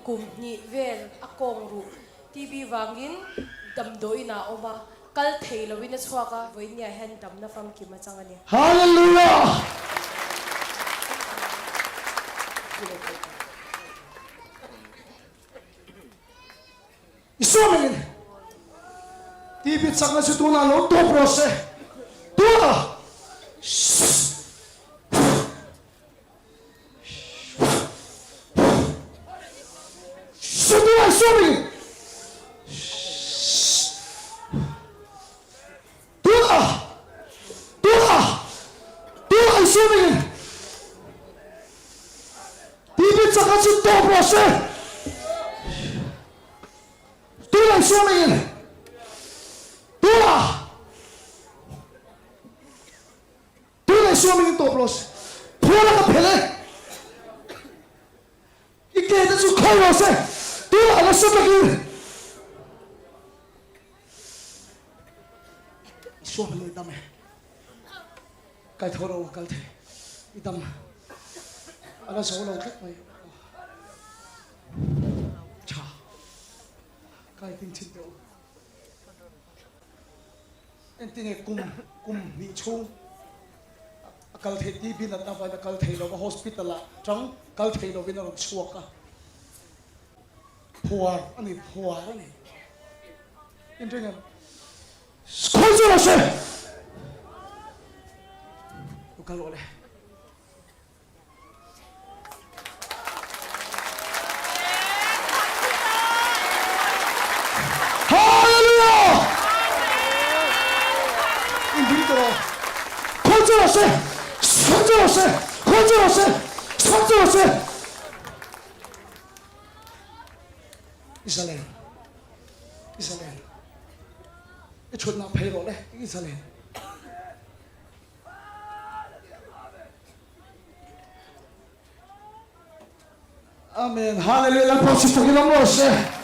kum ni vel akong ru TV wangin damdoi na oma kal thei lawin chhuaka voinia hen dam na fam ki ma changani Hallelujah! Isuamin! Tibit sa nga si Tuna lo, to prose! Tuna! Tuna, isuamin! Tuna! Tuna! Tuna, isuamin! Tibit sa nga si to prose! Tuna, isuamin! 수험이 또 불렀어. 보라가 배래. 이게 해서 걸어서 또 알았어 그게. 수험이 이담에. 갈 더러워 갈 때. 이담. 알아서 올라올게. 자. 갈 띵친데. 엔팅의 꿈 미초. kal thei TV na na vai kal thei lo hospital la chang kal thei lo vina rom suaka puar ani enteng skozo se kal ole hallelujah indito skozo se 선전하세 이스라엘 이 존나 배로래 이스라엘 아멘 할렐루야 박수 치고 넘어오세